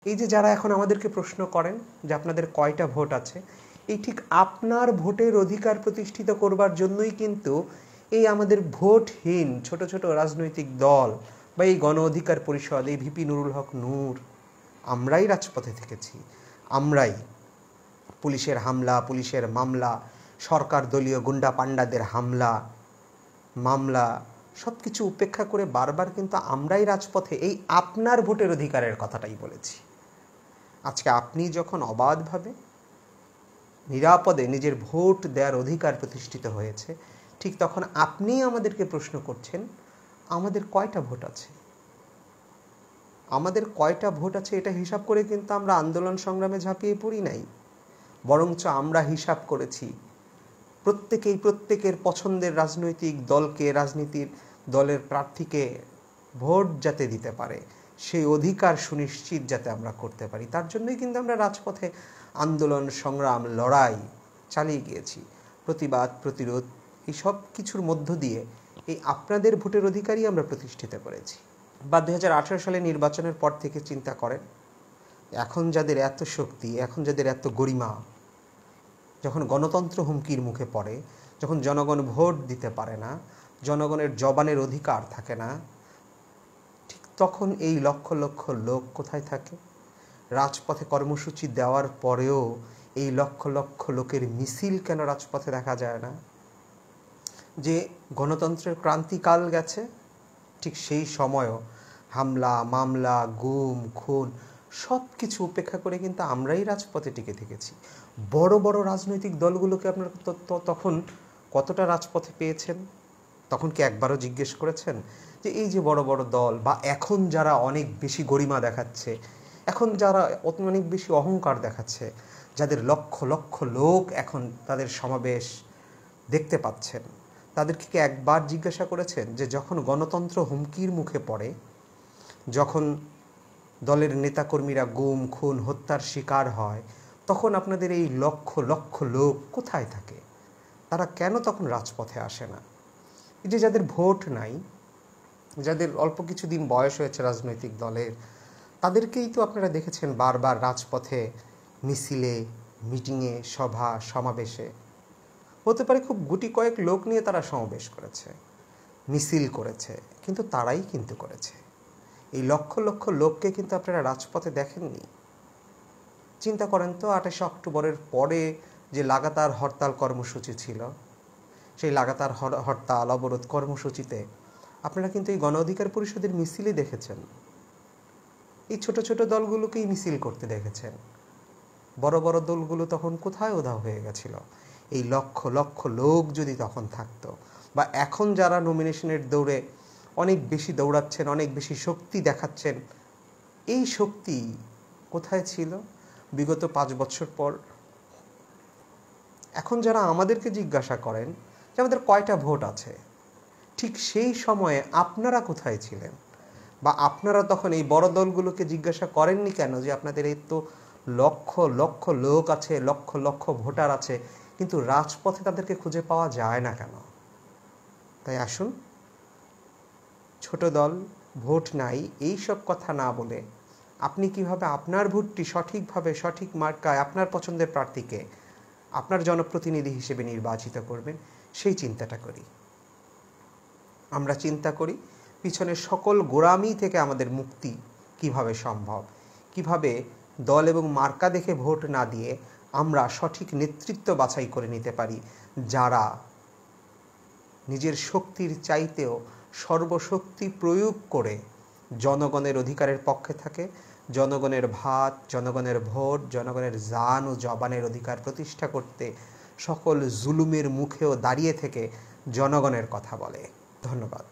এই যে যারা এখন আমাদেরকে প্রশ্ন করেন যে আপনাদের কয়টা ভোট আছে, এই ঠিক আপনার ভোটের অধিকার প্রতিষ্ঠিত করবার জন্যই কিন্তু এই আমাদের ভোটহীন ছোট ছোট রাজনৈতিক দল বা এই গণ অধিকার পরিষদ, এই ভিপি নুরুল হক নূর, আমরাই রাজপথে থেকেছি। আমরাই পুলিশের হামলা, পুলিশের মামলা, সরকার দলীয় গুন্ডা পান্ডাদের হামলা মামলা সব কিছু উপেক্ষা করে বারবার কিন্তু আমরাই রাজপথে এই আপনার ভোটের অধিকারের কথাটাই বলেছি। আজকে আপনি যখন অবাধভাবে নিরাপদে নিজের ভোট দেওয়ার অধিকার প্রতিষ্ঠিত হয়েছে, ঠিক তখন আপনিই আমাদেরকে প্রশ্ন করছেন আমাদের কয়টা ভোট আছে। আমাদের কয়টা ভোট আছে এটা হিসাব করে কিন্তু আমরা আন্দোলন সংগ্রামে ঝাঁপিয়ে পড়ি নাই, বরঞ্চ আমরা হিসাব করেছি প্রত্যেকের পছন্দের রাজনৈতিক দলকে, রাজনীতির দলের প্রার্থীকে ভোট যাতে দিতে পারে, সেই অধিকার সুনিশ্চিত যাতে আমরা করতে পারি, তার জন্যই কিন্তু আমরা রাজপথে আন্দোলন সংগ্রাম লড়াই চালিয়ে গিয়েছি। প্রতিবাদ প্রতিরোধ এই সব কিছুর মধ্য দিয়ে এই আপনাদের ভোটের অধিকারই আমরা প্রতিষ্ঠিত করেছি। বা 2018 সালে নির্বাচনের পর থেকে চিন্তা করেন, এখন যাদের এত শক্তি, এখন যাদের এত গরিমা, যখন গণতন্ত্র হুমকির মুখে পড়ে, যখন জনগণ ভোট দিতে পারে না, জনগণের জবানের অধিকার থাকে না, ঠিক তখন এই লক্ষ লক্ষ লোক কোথায় থাকে? রাজপথে কর্মসূচি দেওয়ার পরেও এই লক্ষ লক্ষ লোকের মিছিল কেন রাজপথে দেখা যায় না? যে গণতন্ত্রের ক্রান্তিকাল গেছে, ঠিক সেই সময়ও হামলা মামলা গুম খুন সব কিছু উপেক্ষা করে কিন্তু আমরাই রাজপথে টিকে থেকেছি। বড় বড় রাজনৈতিক দলগুলোকে আপনারা তখন কতটা রাজপথে পেয়েছেন? তখন কি একবারও জিজ্ঞেস করেছেন যে এই যে বড় বড় দল বা এখন যারা অনেক বেশি গরিমা দেখাচ্ছে, এখন যারা অনেক বেশি অহংকার দেখাচ্ছে, যাদের লক্ষ লক্ষ লোক এখন তাদের সমাবেশ দেখতে পাচ্ছেন, তাদেরকে কি একবার জিজ্ঞাসা করেছেন যে যখন গণতন্ত্র হুমকির মুখে পড়ে, যখন দলের নেতাকর্মীরা গুম খুন হত্যার শিকার হয়, তখন আপনাদের এই লক্ষ লক্ষ লোক কোথায় থাকে? তারা কেন তখন রাজপথে আসে না? এই যে যাদের ভোট নাই, যাদের অল্প কিছুদিন বয়স হয়েছে রাজনৈতিক দলের, তাদেরকেই তো আপনারা দেখেছেন বারবার রাজপথে মিছিলে, মিটিংয়ে, সভা সমাবেশে। হতে পারে খুব গুটি কয়েক লোক নিয়ে তারা সমাবেশ করেছে, মিছিল করেছে, কিন্তু তারাই কিন্তু করেছে। এই লক্ষ লক্ষ লোককে কিন্তু আপনারা রাজপথে দেখেননি। চিন্তা করেন তো, 28 অক্টোবরের পরে যে লাগাতার হরতাল কর্মসূচি ছিল, সেই লাগাতার হরতাল অবরোধ কর্মসূচিতে আপনারা কিন্তু এই গণ অধিকার পরিষদের মিছিলই দেখেছেন। এই ছোট ছোট দলগুলোকেই মিছিল করতে দেখেছেন। বড় বড় দলগুলো তখন কোথায় উধাও হয়ে গেছিল? এই লক্ষ লক্ষ লোক যদি তখন থাকতো, বা এখন যারা নমিনেশনের দৌড়ে অনেক বেশি দৌড়াচ্ছেন, অনেক বেশি শক্তি দেখাচ্ছেন, এই শক্তি কোথায় ছিল বিগত 5 বছর পর? এখন যারা আমাদেরকে জিজ্ঞাসা করেন যে আমাদের কয়টা ভোট আছে, ঠিক সেই সময়ে আপনারা কোথায় ছিলেন? বা আপনারা তখন এই বড় দলগুলোকে জিজ্ঞাসা করেননি কেন যে আপনাদের এই তো লক্ষ লক্ষ লোক আছে, লক্ষ লক্ষ ভোটার আছে, কিন্তু রাজপথে তাদেরকে খুঁজে পাওয়া যায় না কেন? তাই আসুন, ছোট দল, ভোট নাই, এই সব কথা না বলে আপনি কিভাবে আপনার ভোটটি সঠিকভাবে সঠিক মার্কায় আপনার পছন্দের প্রার্থীকে আপনার জনপ্রতিনিধি হিসেবে নির্বাচিত করবেন, সেই চিন্তাটা করি। আমরা চিন্তা করি পিছনের সকল গোড়ামি থেকে আমাদের মুক্তি কিভাবে সম্ভব, কিভাবে দল এবং মার্কা দেখে ভোট না দিয়ে আমরা সঠিক নেতৃত্ব বাছাই করে নিতে পারি, যারা নিজের শক্তির চাইতেও সর্বশক্তি প্রয়োগ করে জনগণের অধিকারের পক্ষে থাকে, জনগণের ভাত, জনগণের ভোট, জনগণের জান ও জবানের অধিকার প্রতিষ্ঠা করতে সকল জুলুমের মুখেও দাঁড়িয়ে থেকে জনগণের কথা বলে। ধন্যবাদ।